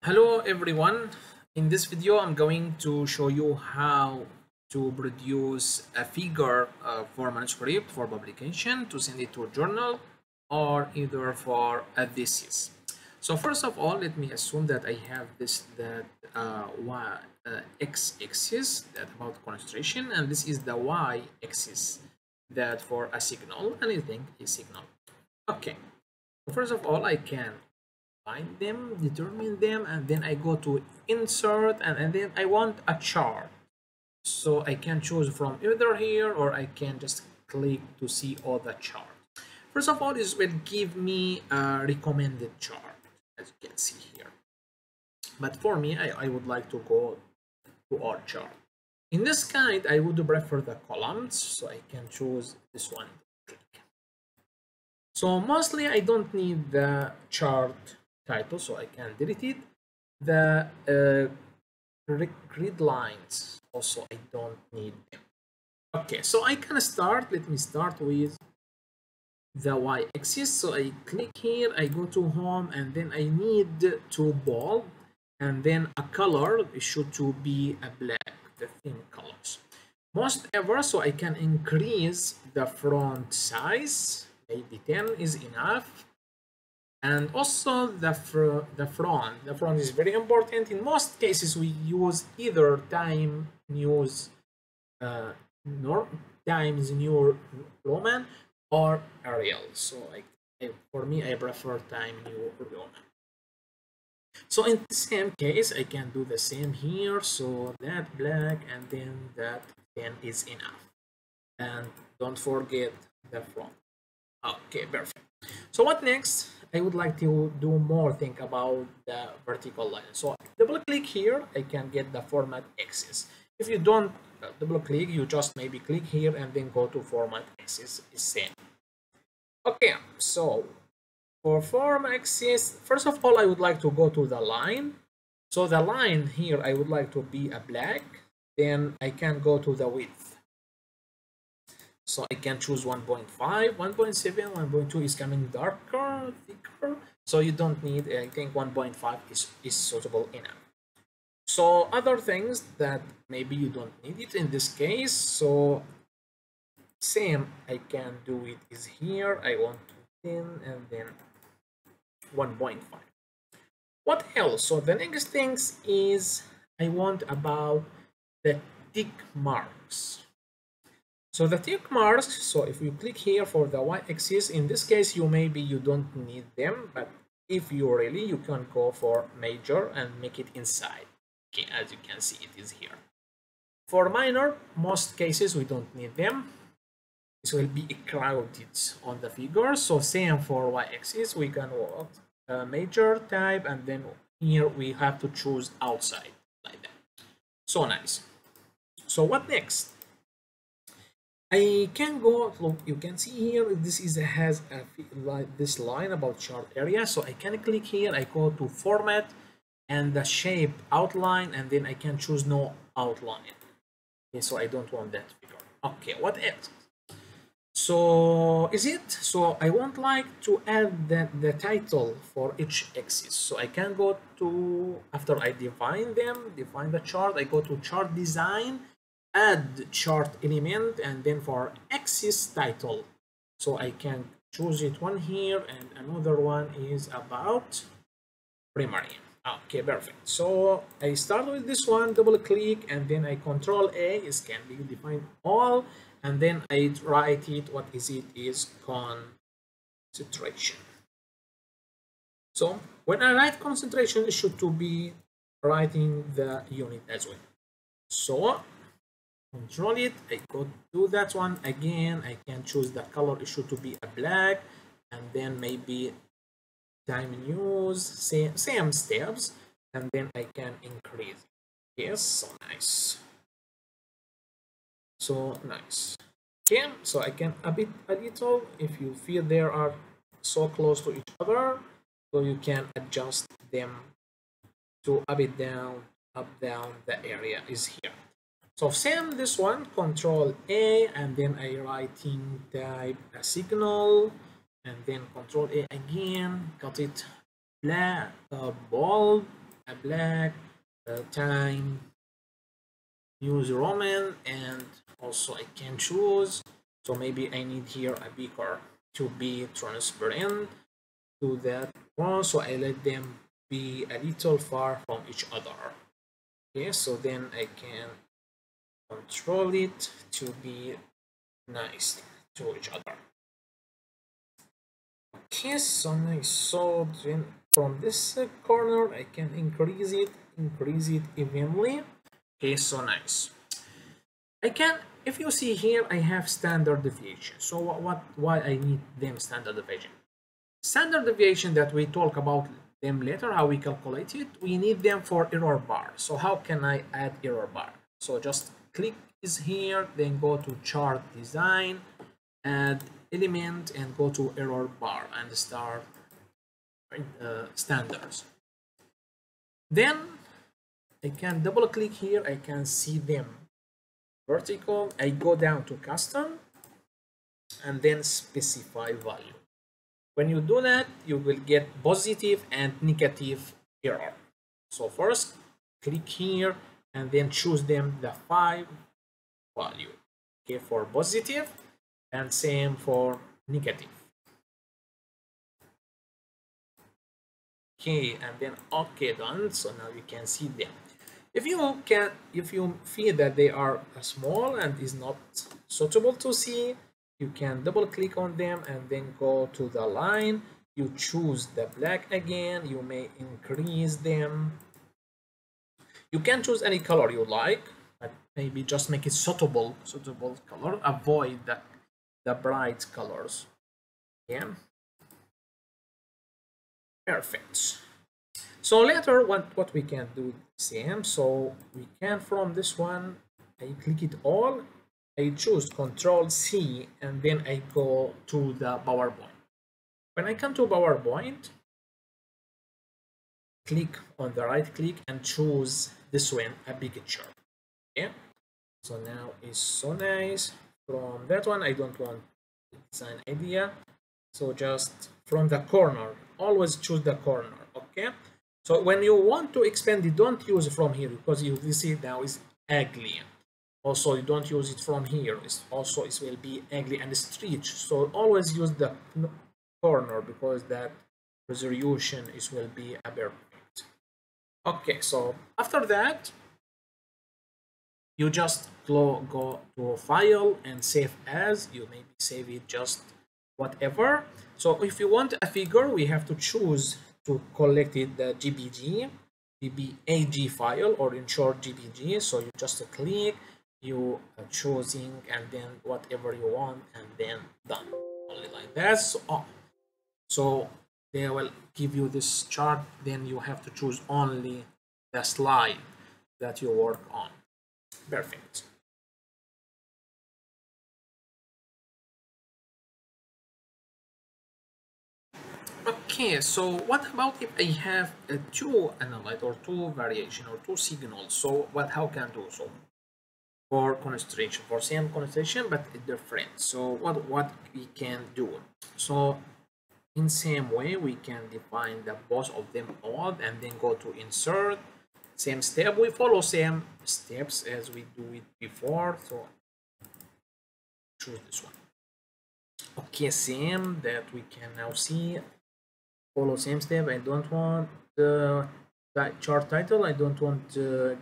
Hello everyone. In this video I'm going to show you how to produce a figure for manuscript for publication to send it to a journal or either for a thesis. So first of all, let me assume that I have this x-axis that about concentration, and this is the y-axis that for a signal, anything is signal. Okay, first of all I can find them, determine them, and then I go to insert, and then I want a chart. So I can choose from either here or I can just click to see all the chart. First of all, this will give me a recommended chart, as you can see here. But for me, I would like to go to all chart. In this kind, I would prefer the columns, so I can choose this one. So mostly I don't need the chart title, so I can delete it. The grid lines also I don't need them. Okay, so I can start. Let me start with the y-axis. So I click here, I go to home, and then I need to bold, and then a color. It should to be a black, the theme colors. Most ever, so I can increase the font size. Maybe 10 is enough. And also the front is very important. In most cases we use either Times New Roman or Arial. So for me I prefer Times New Roman. So in the same case I can do the same here, so that black and then that 10 is enough, and don't forget the front. Okay, perfect. So what next? I would like to do more think about the vertical line. So double click here, I can get the format axis. If you don't double click, you just maybe click here and then go to format axis, is same. Okay, so for form axis, first of all, I would like to go to the line. So the line here, I would like to be a black. Then I can go to the width. So I can choose 1.5, 1.7, 1.2 is coming darker, thicker. So you don't need, I think 1.5 is suitable enough. So other things that maybe you don't need it in this case. So same, I can do it is here. I want to 10 and then 1.5. What else? So the next things is I want about the tick marks. So the tick marks, so if you click here for the y-axis, in this case you don't need them, but if you really, you can go for major and make it inside. Okay, as you can see, it is here. For minor, most cases we don't need them. This will be crowded on the figure. So same for y-axis, we can work major type, and then here we have to choose outside like that. So nice. So what next? I can go, look, you can see here, this has this line about chart area. So I can click here, I go to format and the shape outline, and then I can choose no outline. Okay, so I don't want that figure. Okay, what else? So so I want like to add the title for each axis. So I can go to, after I define the chart, I go to chart design, add chart element, and then for axis title, so I can choose it one here, and another one is about primary. Okay, perfect. So I start with this one, double click, and then I control A, is can be defined all, and then I write it, what is it, is concentration. So when I write concentration, it should to be writing the unit as well. So control it, I go to that one again, I can choose the color, it should to be a black, and then maybe time news, same steps, and then I can increase. Yes, so nice. So nice. Okay, so I can a little, if you feel they are so close to each other, so you can adjust them to up down, the area is here. So same this one, control A, and then I writing type a signal, and then control A again, cut it black, bold, a black, time, use Roman, and also I can choose. So maybe I need here a beaker to be transparent to that one, so I let them be a little far from each other. Okay, so then I can control it to be nice to each other. Okay, so nice. So then from this corner I can increase it evenly. Okay, so nice. I can, if you see here, I have standard deviation. So why I need them standard deviation? Standard deviation that we talk about them later, how we calculate it, we need them for error bar. So how can I add error bar? So just click is here, then go to chart design, add element, and go to error bar and start standards. Then I can double click here, I can see them vertical. I go down to custom and then specify value. When you do that, you will get positive and negative error. So first click here and then choose them the 5 value, okay, for positive, and same for negative. Okay, and then okay, done. So now you can see them. If you feel that they are small and is not suitable to see, you can double click on them and then go to the line. You choose the black again. You may increase them. You can choose any color you like, but maybe just make it suitable color. Avoid the bright colors. Yeah, perfect. So later, what we can do same. So we can, from this one, I click it all, I choose Control C, and then I go to the PowerPoint. When I come to PowerPoint, click on the right click and choose this one, a picture. Okay, so now it's so nice. From that one, I don't want design idea, so just from the corner, always choose the corner. Okay, so when you want to expand it, don't use it from here, because you see now is ugly. Also, you don't use it from here. It will be ugly and stretch. So always use the corner, because that resolution will be a perfect. Okay, so after that, you just go to file and save as. You maybe save it just whatever. So if you want a figure, we have to choose to collect it the JPG file, or in short JPG. So you just click, you are choosing, and then whatever you want, and then done. Only like that. So they will give you this chart, then you have to choose only the slide that you work on. Perfect. Okay, so what about if I have two analyte or two variation or two signals? So how can I do so? For constellation, for same constellation but different. So what we can do? So in same way, we can define the both of them odd, and then go to insert. Same step, we follow same steps as we do it before. So choose this one. Okay, same that we can now see. Follow same step. I don't want the chart title. I don't want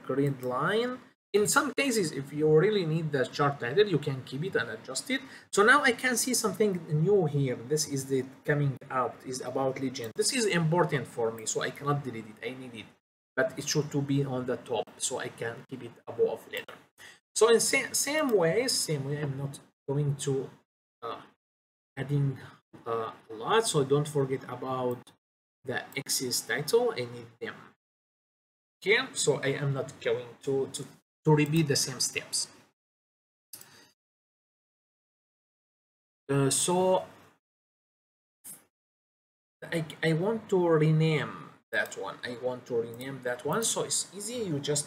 grid line. In some cases, if you really need the chart title, you can keep it and adjust it. So now I can see something new here. This is the coming out is about legend. This is important for me, so I cannot delete it. I need it, but it should to be on the top, so I can keep it above later. So in same way, I'm not going to adding a lot. So don't forget about the axis title. I need them. Okay, so I am not going to repeat the same steps. So I want to rename that one. So it's easy. You just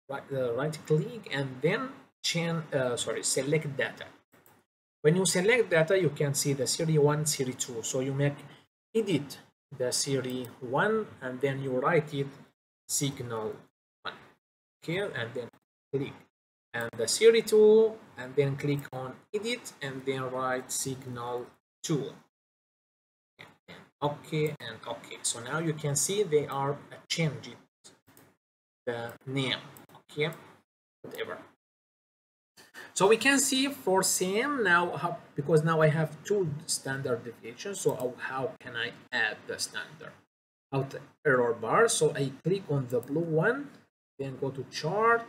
right click and then select data. When you select data, you can see the series 1, series 2. So you edit the series 1, and then you write it signal 1. Okay, and then click and the series 2, and then click on edit and then write signal 2. Okay and okay. So now you can see they are changing the name. Okay, whatever. So we can see for same now because now I have two standard deviations. So how can I add the standard out error bar? So I click on the blue one, then go to chart,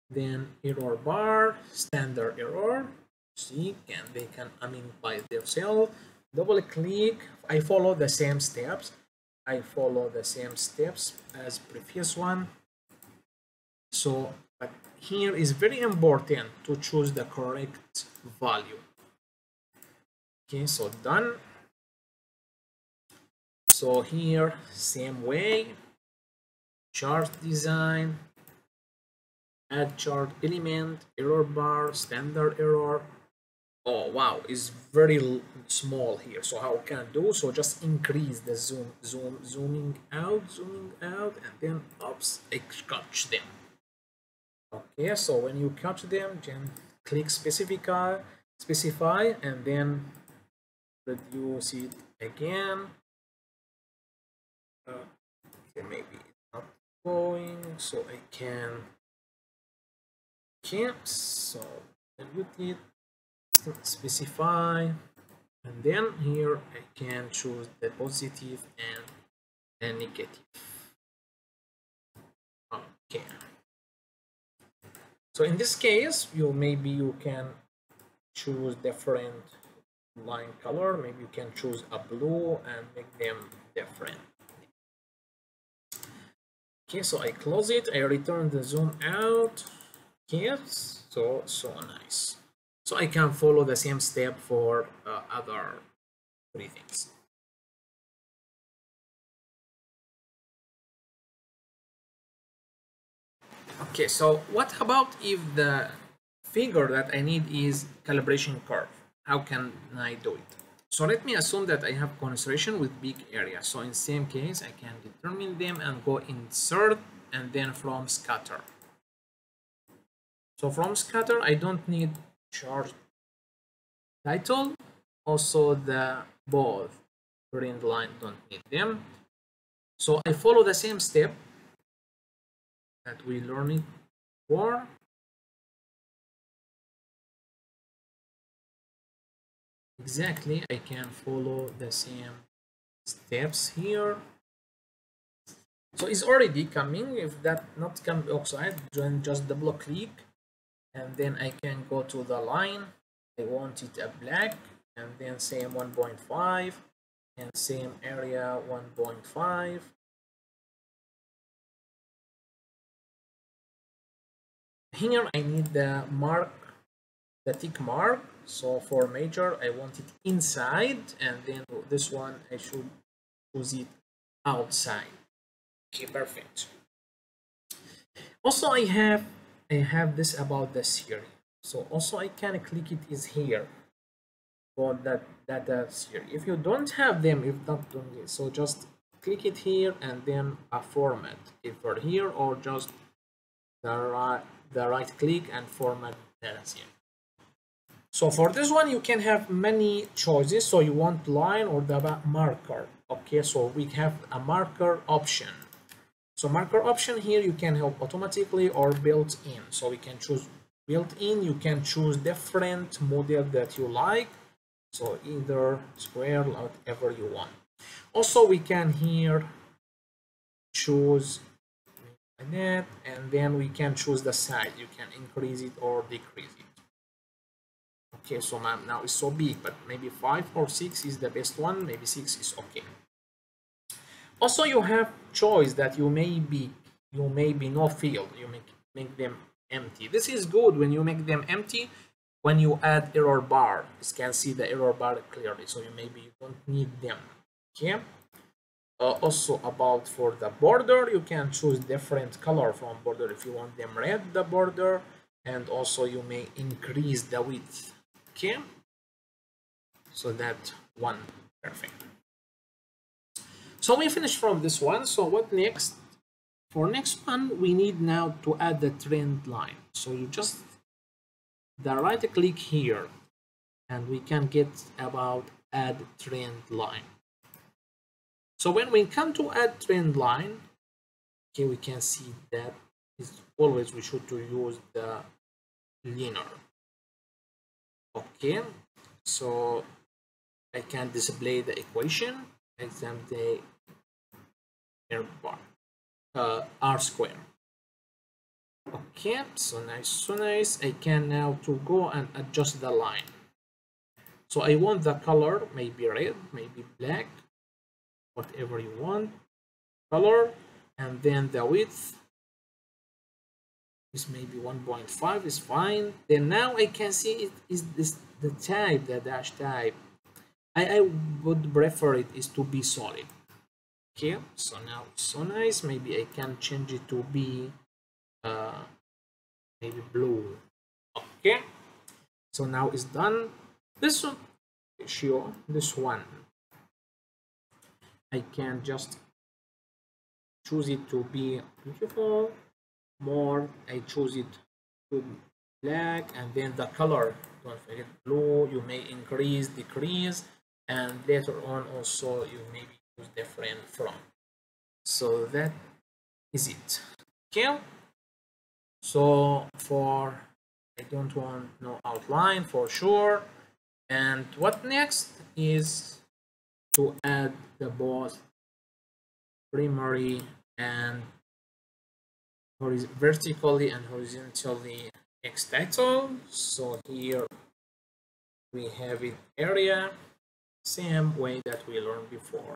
then error bar, standard error. See, and they can by themselves. Double click. I follow the same steps. I follow the same steps as previous one. So, but here is very important to choose the correct value. Okay, so done. So here, same way, chart design, add chart element, error bar, standard error. Oh wow, it's very small here. So how can I do? So just increase the zooming out, and then oops, I catch them. Okay, so when you catch them, then click specify, and then reduce it again. Okay, maybe it's not going, so I can. Okay, so with it, specify, and then here I can choose the positive and the negative. Okay. So in this case, maybe you can choose different line color. Maybe you can choose a blue and make them different. Okay, so I close it. I return the zoom out. Yes, so nice. So I can follow the same step for other three things. Okay, so what about if the figure that I need is calibration curve? How can I do it? So let me assume that I have concentration with big area. So in the same case, I can determine them and go insert and then from scatter. So from scatter, I don't need chart title. Also the both print line don't need them. So I follow the same step that we learned it before. Exactly, I can follow the same steps here. So it's already coming. If that not come outside, then just double click and then I can go to the line. I want it a black and then same 1.5 and same area 1.5. Here I need the mark, the tick mark. So for major, I want it inside, and then this one I should choose it outside. Okay, perfect. Also, I have this about the series. So also I can click it is here for that data series. If you don't have them, if not doing it, so just click it here and then a format either here or just the right click and format data series. So for this one, you can have many choices. So you want line or the marker. Okay, so we have a marker option. So marker option here, you can have automatically or built in. So we can choose built in. You can choose different model that you like. So either square, whatever you want. Also, we can here choose like that, and then we can choose the size. You can increase it or decrease it. Okay, so now it's so big, but maybe 5 or 6 is the best one. Maybe 6 is okay. Also, you have choice that you may be no field. You make them empty. This is good when you make them empty. When you add error bar, you can see the error bar clearly. So you don't need them. Okay. Also about for the border, you can choose different color from border if you want them red, the border, and also you may increase the width. Okay, so that one, perfect. So we finished from this one. So what next? For next one, we need now to add the trend line. So you just right click here and we can get about add trend line. So when we come to add trend line, okay, we can see that is always we should to use the linear. Okay, so I can display the equation, example r square. Okay, so nice, so nice. I can now to go and adjust the line. So I want the color, maybe red, maybe black, whatever you want, color, and then the width is maybe 1.5 is fine. Then now I can see it is this the type, the dash type. I would prefer it is to be solid. Okay, so now so nice. Maybe I can change it to be maybe blue. Okay, so now it's done. This one, sure, this one I can just choose it to be beautiful. More, I choose it to black, and then the color, don't forget blue. You may increase, decrease, and later on also you may use different from. So that is it. Okay, so for I don't want no outline for sure. And what next is to add the both primary and vertically and horizontally text title. So here we have it area, same way that we learned before.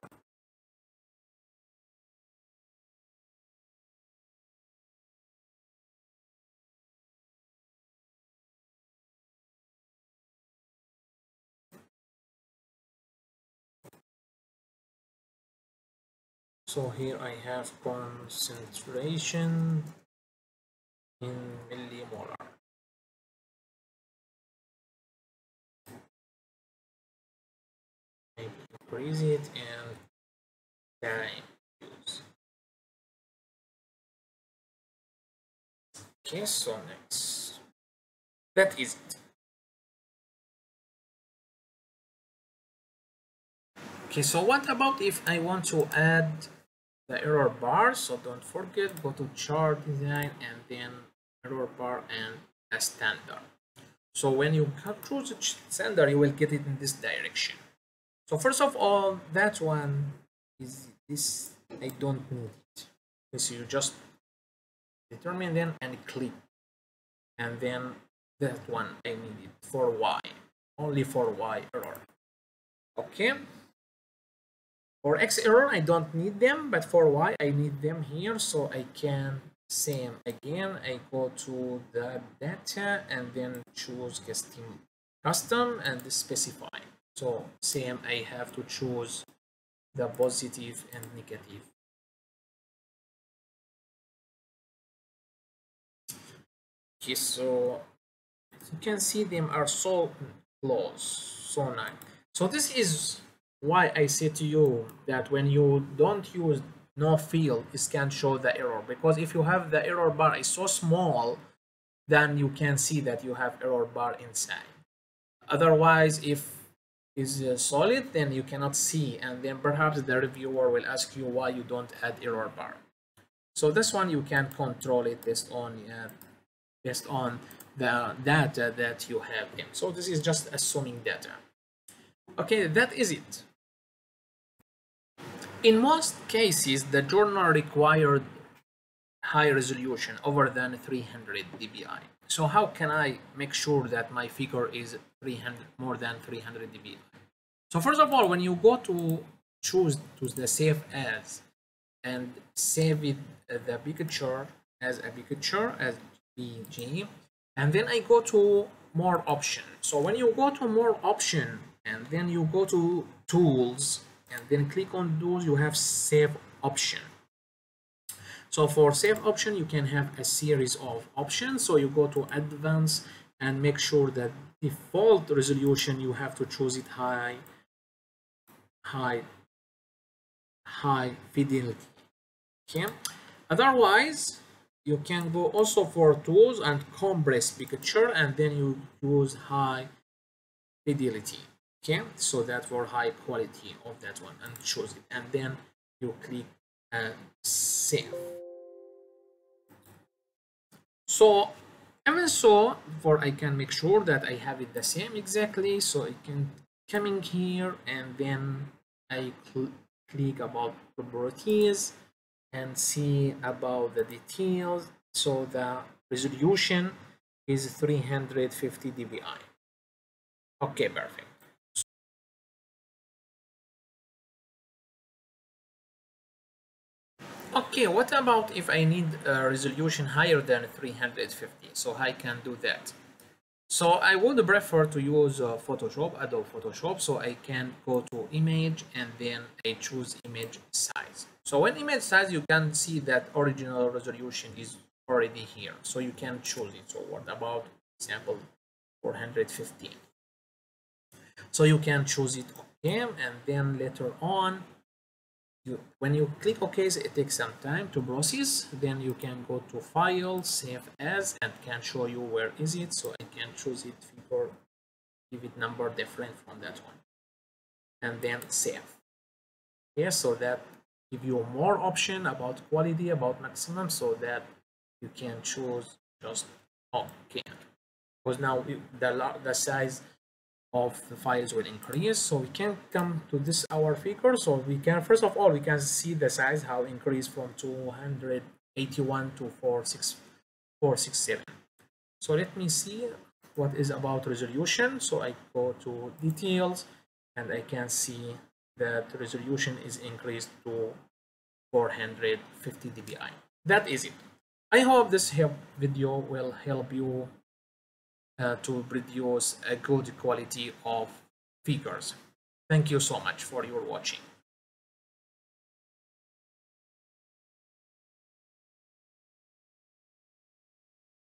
So here I have concentration in millimolar. Maybe increase it and time use. Okay, so next. That is it. Okay, so what about if I want to add the error bar? So don't forget, go to chart design and then error bar and a standard. So when you choose a standard, you will get it in this direction. So first of all, that one is this, I don't need it. Okay, so you just determine them and click. And then that one I need it for Y, only for Y error. Okay. For X error, I don't need them, but for Y, I need them here. So I can, same again, I go to the data and then choose custom and specify. So same, I have to choose the positive and negative. Okay, so you can see them are so close, so nice. So this is why I say to you that when you don't use no field, it can show the error, because if you have the error bar is so small, then you can see that you have error bar inside. Otherwise, if is solid, then you cannot see, and then perhaps the reviewer will ask you why you don't add error bar. So this one you can control it based on the data that you have in. So this is just assuming data. Okay, that is it. In most cases, the journal required high resolution over than 300 dpi. So how can I make sure that my figure is 300 more than 300 dpi? So first of all, when you go to choose to the save as and save it the picture as a picture as PNG, and then I go to more option. So when you go to more option and then you go to tools and then click on those, you have save option. So for save option, you can have a series of options. So you go to advanced and make sure that default resolution, you have to choose it high fidelity. Okay. Otherwise, you can go also for tools and compress picture, and then you use high fidelity. Okay, so that for high quality of that one, and choose it, and then you click save. So even so, for I can make sure that I have it the same exactly, so I can coming here and then I click about properties and see about the details. So the resolution is 350 dpi. Okay, perfect. Okay, what about if I need a resolution higher than 350? So I can do that. So I would prefer to use Photoshop, Adobe Photoshop, so I can go to image and then I choose image size. So when image size, you can see that original resolution is already here. So you can choose it. So what about example 415? So you can choose it, okay, and then later on, when you click OK, so it takes some time to process. Then you can go to File, Save As, and can show you where is it. So I can choose it for give it number different from that one, and then save. Yes, so that give you more option about quality, about maximum, so that you can choose just OK. Because now the size of the files will increase, so we can come to this our figure. So we can first of all we can see the size how increase from 281 to 467. So let me see what is about resolution. So I go to details and I can see that resolution is increased to 450 dpi. That is it. I hope this video will help you to produce a good quality of figures. Thank you so much for your watching.